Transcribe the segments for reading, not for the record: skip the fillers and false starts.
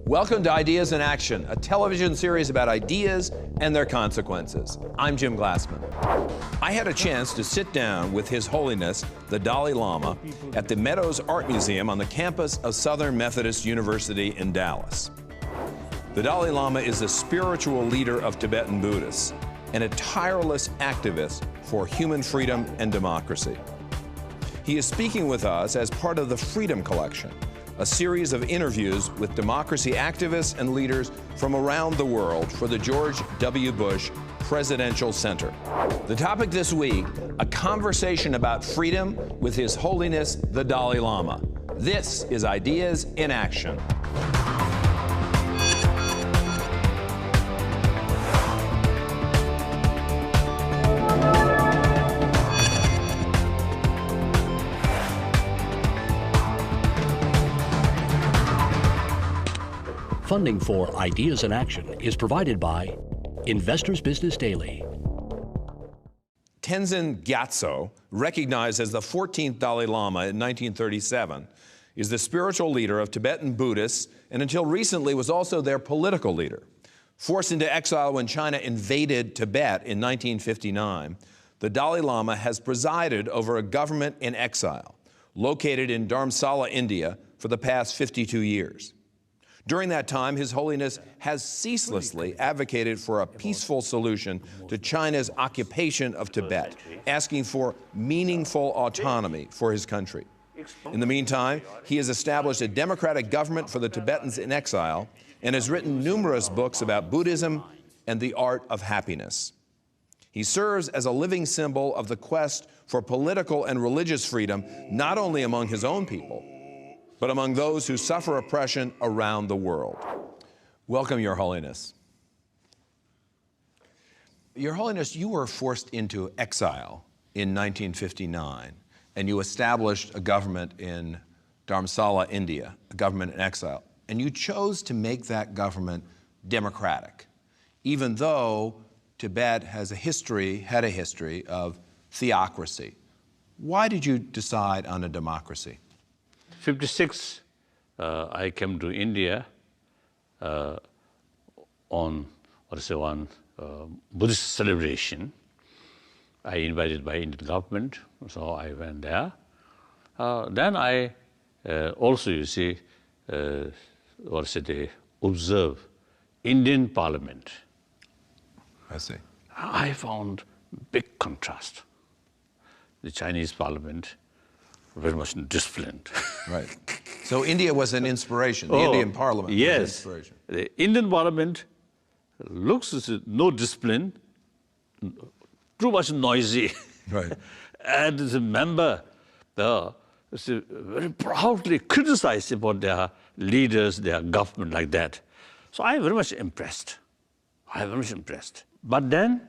Welcome to Ideas in Action, a television series about ideas and their consequences. I'm Jim Glassman. I had a chance to sit down with His Holiness the Dalai Lama at the Meadows Art Museum on the campus of Southern Methodist University in Dallas. The Dalai Lama is a spiritual leader of Tibetan Buddhists and a tireless activist for human freedom and democracy. He is speaking with us as part of the Freedom Collection, a series of interviews with democracy activists and leaders from around the world for the George W. Bush Presidential Center. The topic this week, a conversation about freedom with His Holiness the Dalai Lama. This is Ideas in Action. Funding for Ideas in Action is provided by Investors Business Daily. Tenzin Gyatso, recognized as the 14th Dalai Lama in 1937, is the spiritual leader of Tibetan Buddhists and until recently was also their political leader. Forced into exile when China invaded Tibet in 1959, the Dalai Lama has presided over a government in exile, located in Dharamsala, India, for the past 52 years. During that time, His Holiness has ceaselessly advocated for a peaceful solution to China's occupation of Tibet, asking for meaningful autonomy for his country. In the meantime, he has established a democratic government for the Tibetans in exile and has written numerous books about Buddhism and the art of happiness. He serves as a living symbol of the quest for political and religious freedom, not only among his own people, but among those who suffer oppression around the world. Welcome, Your Holiness. Your Holiness, you were forced into exile in 1959, and you established a government in Dharamsala, India, a government in exile. And you chose to make that government democratic, even though Tibet had a history of theocracy. Why did you decide on a democracy? 1956, I came to India on one Buddhist celebration. I invited by Indian government, so I went there. Then I also, you see, observe Indian Parliament. I see. I found big contrast. The Chinese Parliament, very much disciplined. Right. So India was an inspiration, the Indian Parliament was an inspiration. The Indian Parliament looks as no discipline, too much noisy. Right. And the member very proudly criticized about their leaders, their government like that. So I am very much impressed. But then,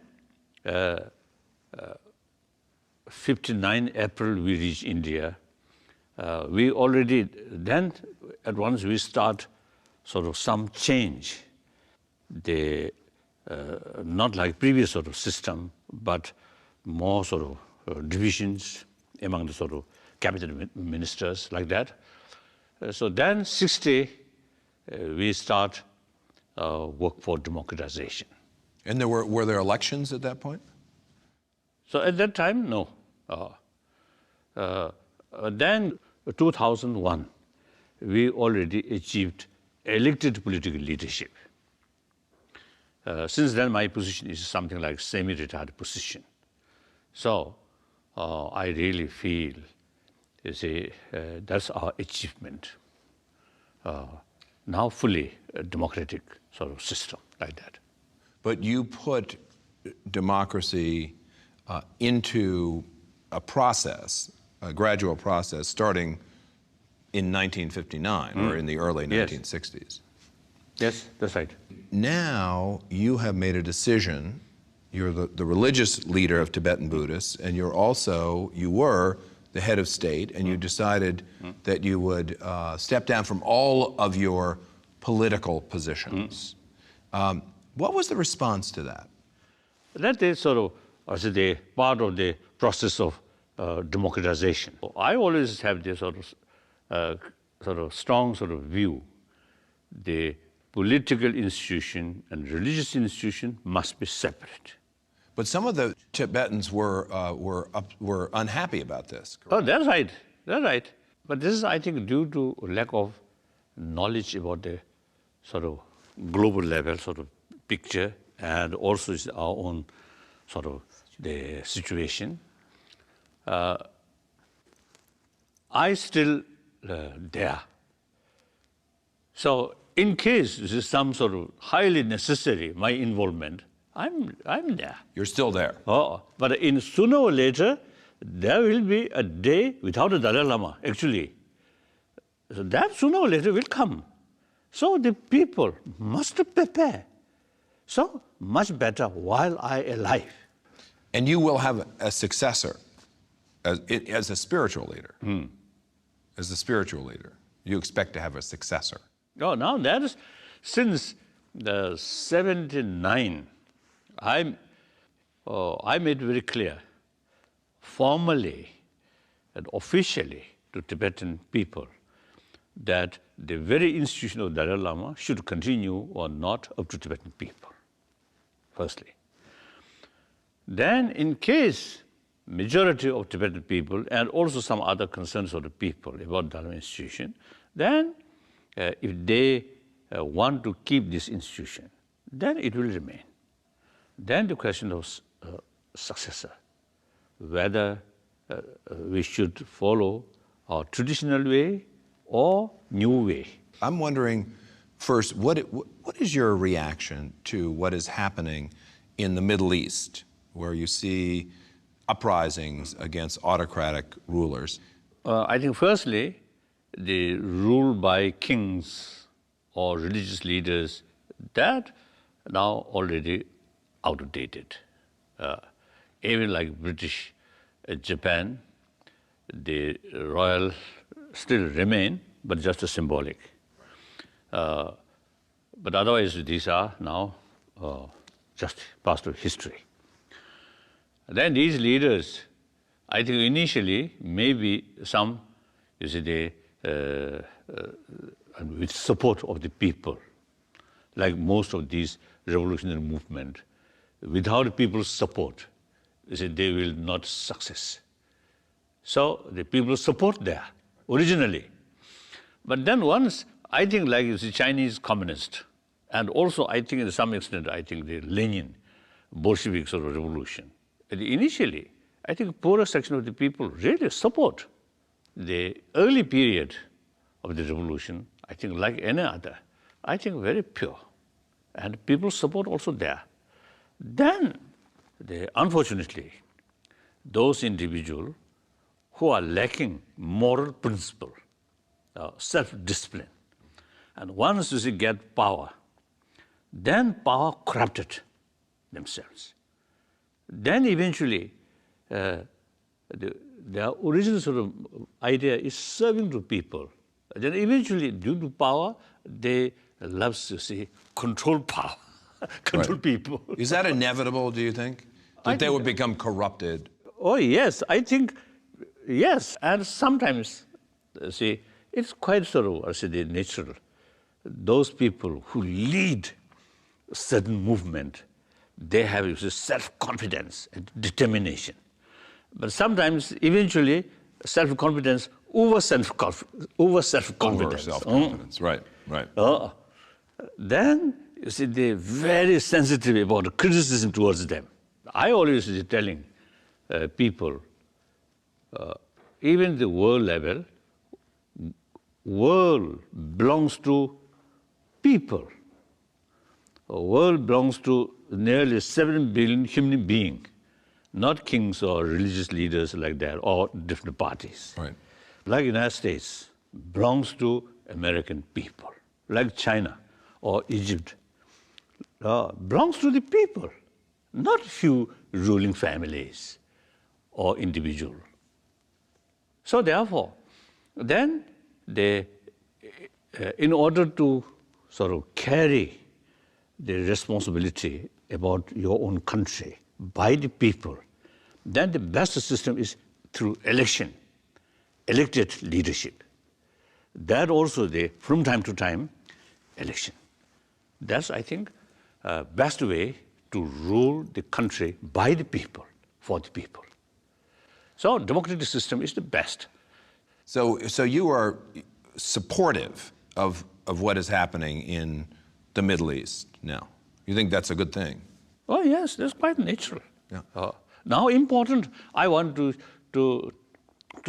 59 April, we reach India. We already, then at once we start sort of some change. Not like previous sort of system, but more sort of divisions among the sort of cabinet ministers like that. So then 60, we start work for democratization. And were there elections at that point? So at that time, no. Then 2001, we already achieved elected political leadership. Since then, my position is something like semi-retired position. So I really feel, you see, that's our achievement. Now fully a democratic sort of system like that. But you put democracy into a process, a gradual process, starting in 1959 or in the early 1960s. Yes, that's right. Now you have made a decision. You're the religious leader of Tibetan Buddhists, and you were the head of state, and you decided that you would step down from all of your political positions. What was the response to that? That is sort of the part of the process of democratization. I always have this sort of strong sort of view. The political institution and religious institution must be separate. But some of the Tibetans were unhappy about this. Oh, that's right. That's right. But this is, I think, due to lack of knowledge about the sort of global level sort of picture, and also is our own sort of the situation. I still there. So in case this is some sort of highly necessary, my involvement, I'm there. You're still there. Oh, but in sooner or later, there will be a day without a Dalai Lama, actually. So that sooner or later will come. So the people must prepare. So much better while I alive. And you will have a successor as a spiritual leader. As a spiritual leader, you expect to have a successor. Oh, now that is since the 79. I made very clear, formally and officially to Tibetan people, that the very institution of Dalai Lama should continue or not up to Tibetan people, firstly. Then, in case majority of Tibetan people and also some other concerns of the people about Dalai Lama institution, then if they want to keep this institution, then it will remain. Then the question of successor, whether we should follow our traditional way or new way. I'm wondering, first, what is your reaction to what is happening in the Middle East, where you see uprisings against autocratic rulers? I think firstly, the rule by kings or religious leaders, that now already outdated. Even like British, Japan, the royal still remain, but just a symbolic. But otherwise, these are now just past of history. Then these leaders, I think initially, maybe some, you see, they, with support of the people, like most of these revolutionary movement, without people's support, you see, they will not success. So the people support there, originally. But then once, I think like you see, Chinese communist, and also I think to some extent, I think the Lenin, Bolshevik sort of revolution. Initially, I think poorer section of the people really support the early period of the revolution, I think like any other, I think very pure. And people support also there. Then, unfortunately, those individuals who are lacking moral principle, self-discipline, and once you get power, then power corrupted themselves. Then eventually, their original sort of idea is serving to people. Then eventually, due to power, they love to see control power, control people. Is that inevitable, do you think? That they would become corrupted? Oh, yes, I think, yes. And sometimes, see, it's quite sort of, I say, natural. Those people who lead a certain movement, they have self-confidence and determination. But sometimes, eventually, self-confidence over self-confidence. Over self-confidence, right. Then, you see, they're very sensitive about the criticism towards them. I always is telling people, even the world level, world belongs to people. The world belongs to nearly 7 billion human beings, not kings or religious leaders like that, or different parties. Right. Like United States belongs to American people, like China or Egypt belongs to the people, not few ruling families or individuals. So therefore, then they, in order to sort of carry the responsibility about your own country by the people, then the best system is through election, elected leadership. That also from time to time, election. That's, I think, best way to rule the country by the people, for the people. So democratic system is the best. So you are supportive of what is happening in the Middle East now. You think that's a good thing? Oh yes, that's quite natural. Yeah. Now important, I want to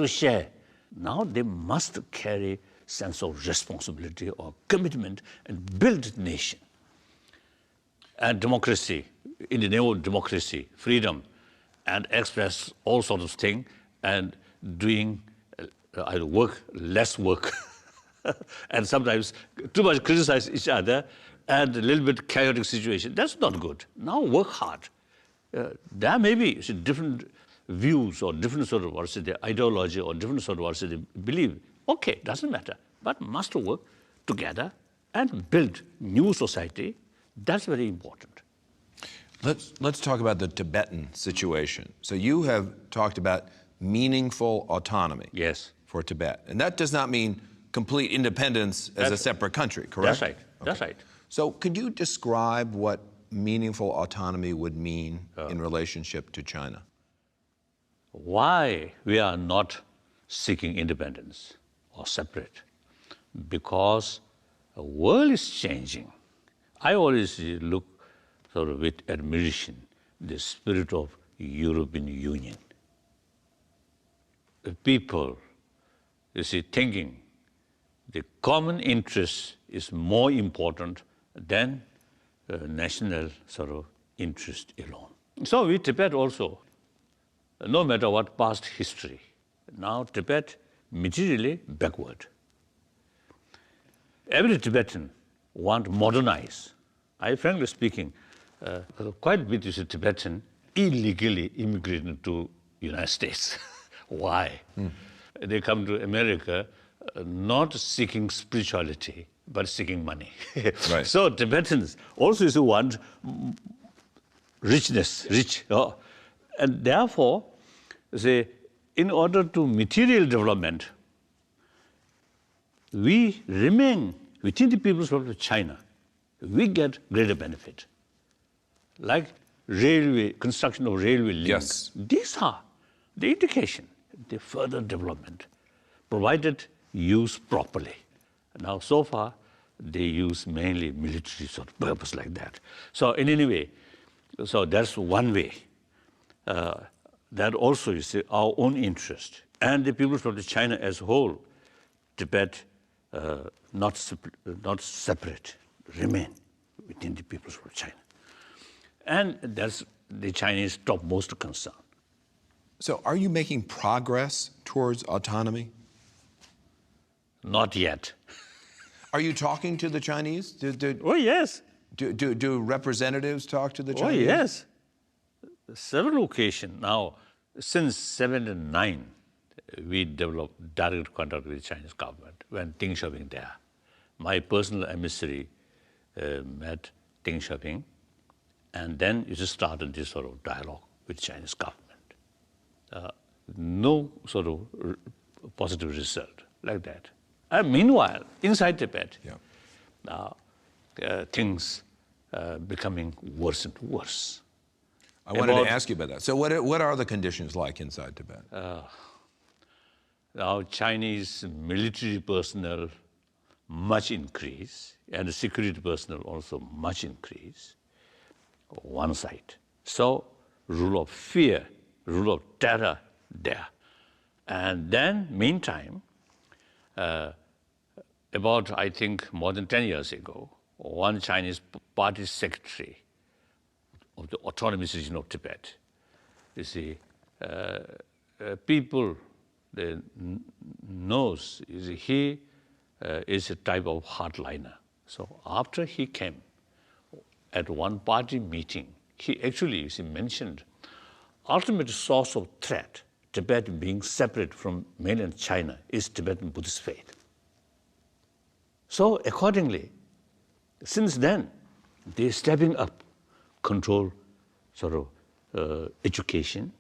share. Now they must carry sense of responsibility or commitment and build the nation. And democracy, in the name of democracy, freedom, and express all sorts of things, and doing either work, less work, and sometimes too much criticize each other, and a little bit chaotic situation. That's not good. Now work hard. There may be different views or different sort of the ideology or different sort of the belief. Okay, doesn't matter. But must work together and build new society. That's very important. Let's talk about the Tibetan situation. So you have talked about meaningful autonomy. Yes. For Tibet. And that does not mean complete independence as a separate country, correct? That's right. Okay. That's right. So could you describe what meaningful autonomy would mean in relationship to China? Why we are not seeking independence or separate? Because the world is changing. I always look sort of with admiration the spirit of European Union. The people, you see, thinking the common interest is more important than national sort of interest alone. So with Tibet also, no matter what past history, now Tibet materially backward. Every Tibetan want to modernize. I frankly speaking, quite a bit of Tibetan illegally immigrated to United States. Why? They come to America not seeking spirituality, but seeking money. Right. So Tibetans also want richness, and therefore, in order to material development, we remain within the People's Republic of China. We get greater benefit, like railway, construction of railway links. Yes. These are the indication, the further development, provided used properly. Now, so far, they use mainly military sort of purpose like that. So in any way, so that's one way. That also is our own interest. And the People's Republic of China as a whole, Tibet, not separate, remain within the People's Republic of China. And that's the Chinese topmost concern. So are you making progress towards autonomy? Not yet. Are you talking to the Chinese? Oh, yes. Do representatives talk to the Chinese? Oh, yes. Several occasions now, since 1979, we developed direct contact with the Chinese government when Deng Xiaoping there. My personal emissary met Deng Xiaoping, and then it just started this sort of dialogue with Chinese government. No sort of positive result like that. And meanwhile, inside Tibet, things becoming worse and worse. I wanted to ask you about that. So what are the conditions like inside Tibet? Now Chinese military personnel much increase, and the security personnel also much increase, one side. So rule of fear, rule of terror there. And then meantime, about, I think, more than 10 years ago, one Chinese party secretary of the autonomous region of Tibet, you see, people they knows he is a type of hardliner. So after he came at one party meeting, he actually mentioned ultimate source of threat, Tibet being separate from mainland China, is Tibetan Buddhist faith. So accordingly, since then, they're stepping up, control sort of education.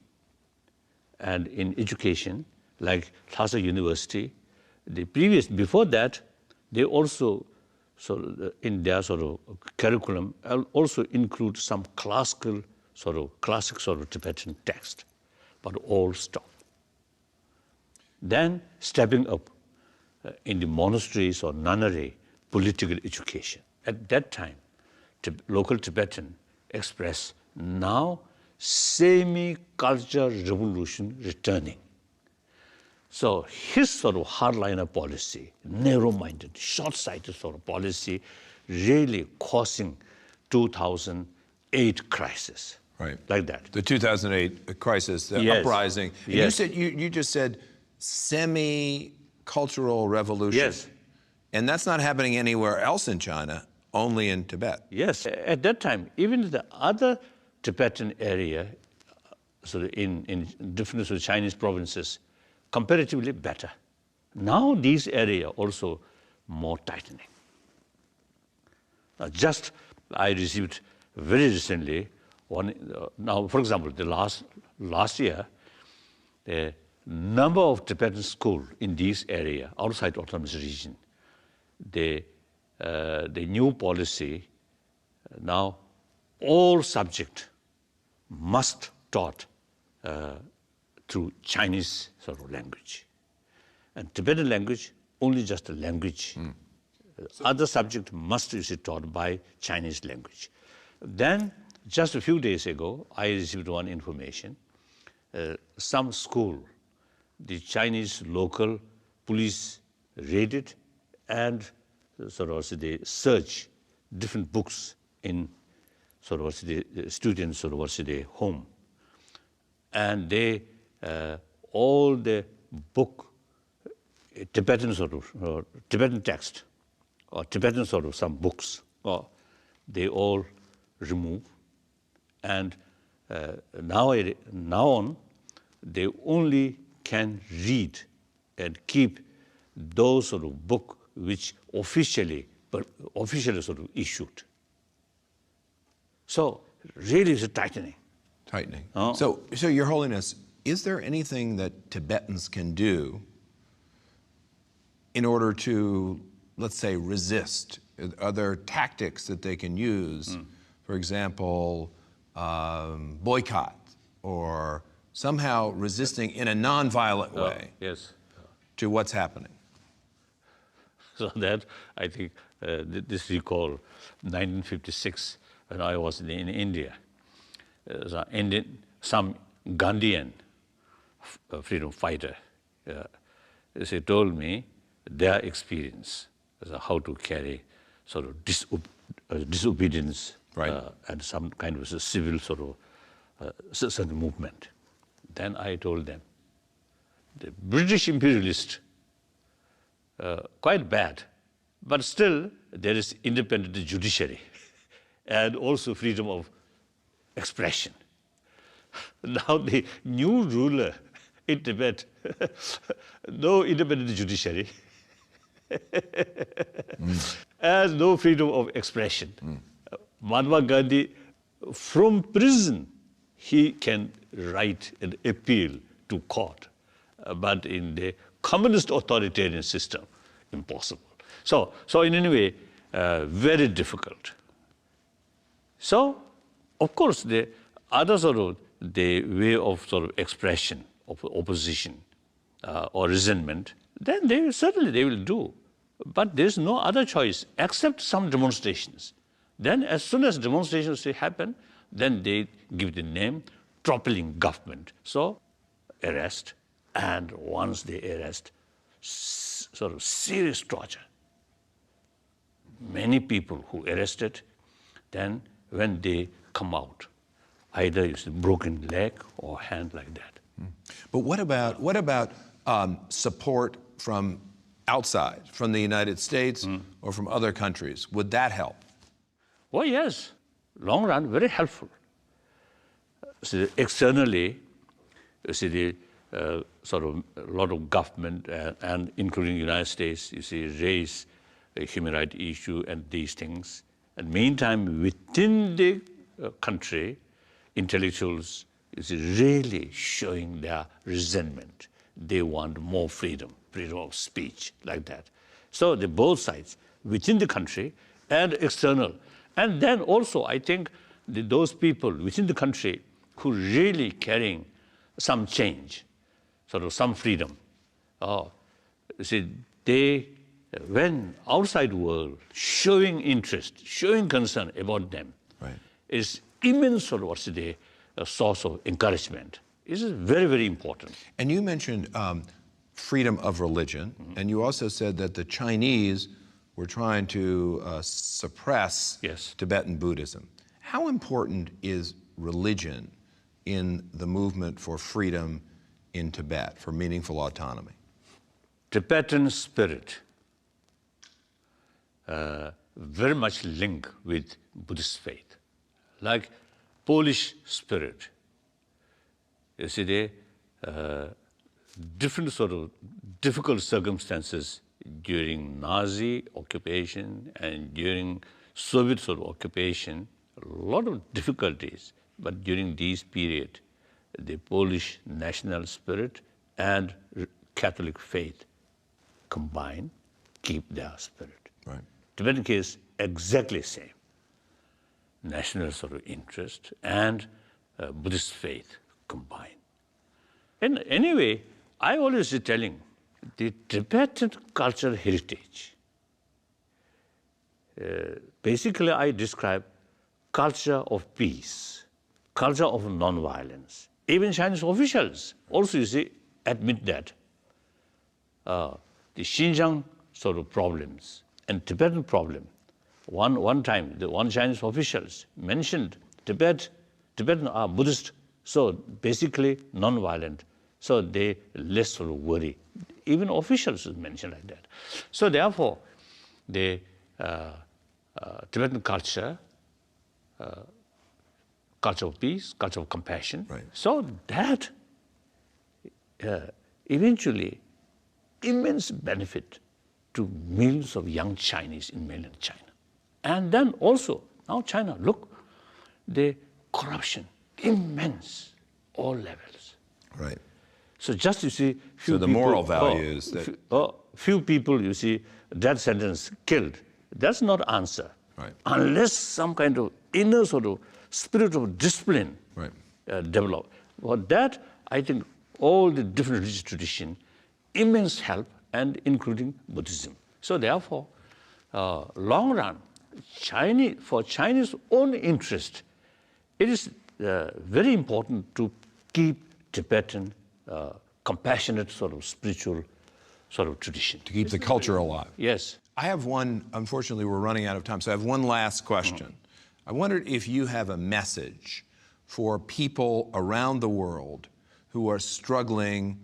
And in education, like Lhasa University, before that, they also in their sort of curriculum also include some classic sort of Tibetan text, but all stop. Then stepping up in the monasteries or nunnery, political education. At that time, local Tibetan expressed now semi-culture revolution returning. So his sort of hardliner policy, narrow-minded, short-sighted sort of policy, really causing 2008 crisis. Right. Like that. The 2008 crisis, the Yes. uprising. And Yes. you just said semi-cultural revolution. Yes. And that's not happening anywhere else in China, only in Tibet. Yes, at that time, even the other Tibetan area, in different sort of Chinese provinces, comparatively better. Now these areas also more tightening. Just I received very recently one. Now, for example, the last year, the number of Tibetan schools in this area outside autonomous region, the new policy now all subject must taught through Chinese sort of language, and Tibetan language only just a language. Other subject must be taught by Chinese language. Then just a few days ago, I received one information. Some school, the Chinese local police raided and they search different books in the students' the home, and they all the book Tibetan Tibetan text or Tibetan some books, or they all remove, and now on they only can read and keep those sort of book which officially issued. So really it's a tightening. Tightening. Oh. So Your Holiness, is there anything that Tibetans can do in order to, let's say, resist? Are there tactics that they can use? For example, boycott or somehow resisting in a non-violent way Yes. to what's happening? So that, I think, this recall 1956 when I was in India. Some Gandhian freedom fighter, they told me their experience as how to carry sort of disobedience, Right. And some kind of a civil certain movement. Then I told them, the British imperialist, quite bad, but still there is independent judiciary and also freedom of expression. Now the new ruler in Tibet, no independent judiciary and no freedom of expression. Mahatma Gandhi, from prison, he can write an appeal to court, but in the communist authoritarian system, impossible. So in any way, very difficult. So, of course, the other the way of expression of opposition or resentment, then they will do. But there's no other choice except some demonstrations. Then as soon as demonstrations happen, then they give the name toppling government. So arrest, and once they arrest, serious torture. Many people who arrested, then when they come out, either it's a broken leg or hand like that. But what about support from outside, from the United States or from other countries? Would that help? Oh yes, long run, very helpful. So externally, you see the a lot of government and including the United States, you see, raise a human rights issue and these things. And meantime, within the country, intellectuals is really showing their resentment. They want more freedom of speech, like that. So both sides, within the country and external. And then also, I think those people within the country who really carrying some change, sort of some freedom, they, when outside world showing interest, showing concern about them, Right. is immense sort of a source of encouragement. This is very, very important. And you mentioned freedom of religion, and you also said that the Chinese were trying to suppress Yes. Tibetan Buddhism. How important is religion in the movement for freedom in Tibet, for meaningful autonomy? Tibetan spirit very much linked with Buddhist faith. Like Polish spirit, you see, they different sort of difficult circumstances during Nazi occupation and during Soviet sort of occupation, a lot of difficulties. But during this period, the Polish national spirit and Catholic faith combine, keep their spirit. Right. Tibetan case, exactly same. National sort of interest and Buddhist faith combined. And anyway, I always is telling the Tibetan cultural heritage. Basically, I describe culture of peace, culture of non-violence. Even Chinese officials also, you see, admit that the Xinjiang sort of problems and Tibetan problem. One time, the one Chinese officials mentioned Tibetan are Buddhist, so basically non-violent. So they less sort of worry. Even officials mention like that. So therefore, the Tibetan culture, culture of peace, culture of compassion. Right. So that eventually immense benefit to millions of young Chinese in mainland China. And then also, now China, look, the corruption, immense, all levels. Right. So just you see, few So the people, moral values that- few people you see death sentence killed. That's not answer. Right. Unless some kind of inner sort of spirit of discipline Right. Develop. For that, I think all the different religious tradition, immense help, and including Buddhism. So therefore, long run, for Chinese own interest, it is very important to keep Tibetan compassionate sort of spiritual sort of tradition. To keep the culture alive. Yes. I have one, unfortunately, we're running out of time, so I have one last question. I wondered if you have a message for people around the world who are struggling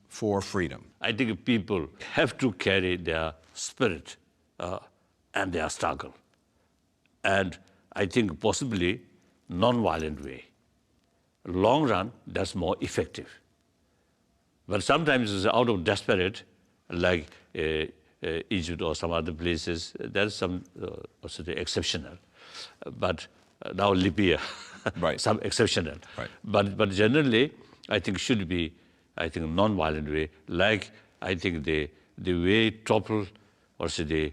for freedom. I think people have to carry their spirit and their struggle. And I think possibly non-violent way. Long run, that's more effective. But sometimes it's out of desperate, like Egypt or some other places, there's some also the exceptional. But now Libya, Right. some exceptional. Right. But generally, I think should be, I think non-violent way, like I think the way topple also the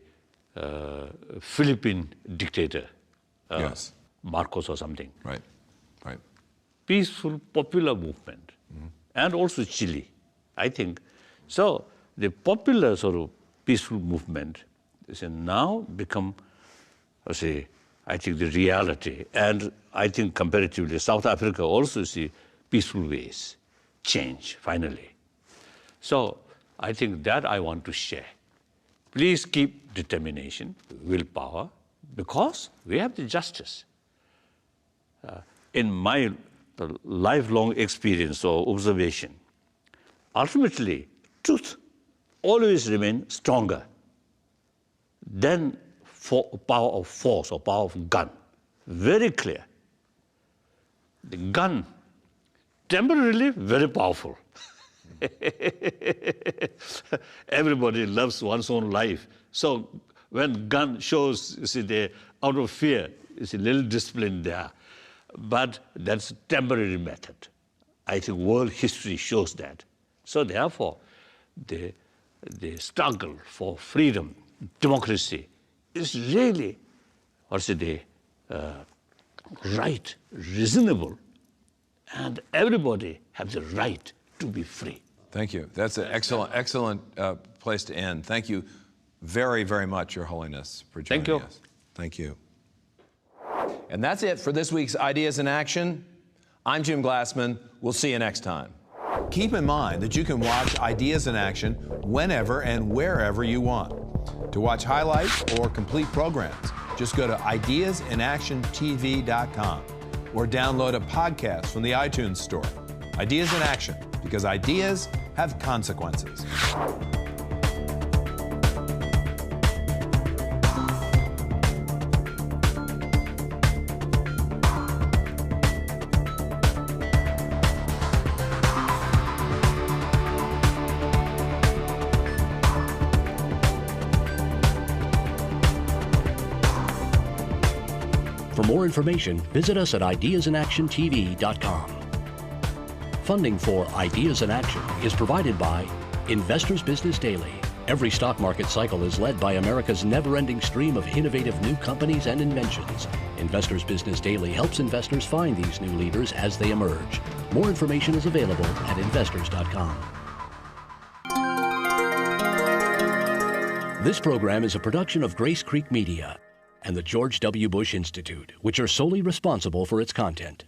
Philippine dictator, Yes. Marcos or something. Right. Right. Peaceful popular movement, and also Chile, I think. So the popular sort of peaceful movement is now become, I think the reality. And I think comparatively, South Africa also see peaceful ways change finally. So I think that I want to share. Please keep determination, willpower, because we have the justice. In my lifelong experience or observation, ultimately, truth always remains stronger than power of force or power of gun. Very clear. The gun, temporarily very powerful. Everybody loves one's own life. So when gun shows, you see, they're out of fear, you see, little discipline there. But that's a temporary method. I think world history shows that. So therefore, the struggle for freedom, democracy is really, right, reasonable, and everybody has the right to be free. Thank you. That's an excellent place to end. Thank you very, very much, Your Holiness, for joining us. Thank you. And that's it for this week's Ideas in Action. I'm Jim Glassman. We'll see you next time. Keep in mind that you can watch Ideas in Action whenever and wherever you want. To watch highlights or complete programs, just go to ideasinactiontv.com or download a podcast from the iTunes Store. Ideas in Action, because ideas have consequences. For more information, visit us at ideasinactiontv.com. Funding for Ideas in Action is provided by Investors Business Daily. Every stock market cycle is led by America's never-ending stream of innovative new companies and inventions. Investors Business Daily helps investors find these new leaders as they emerge. More information is available at investors.com. This program is a production of Grace Creek Media and the George W. Bush Institute, which are solely responsible for its content.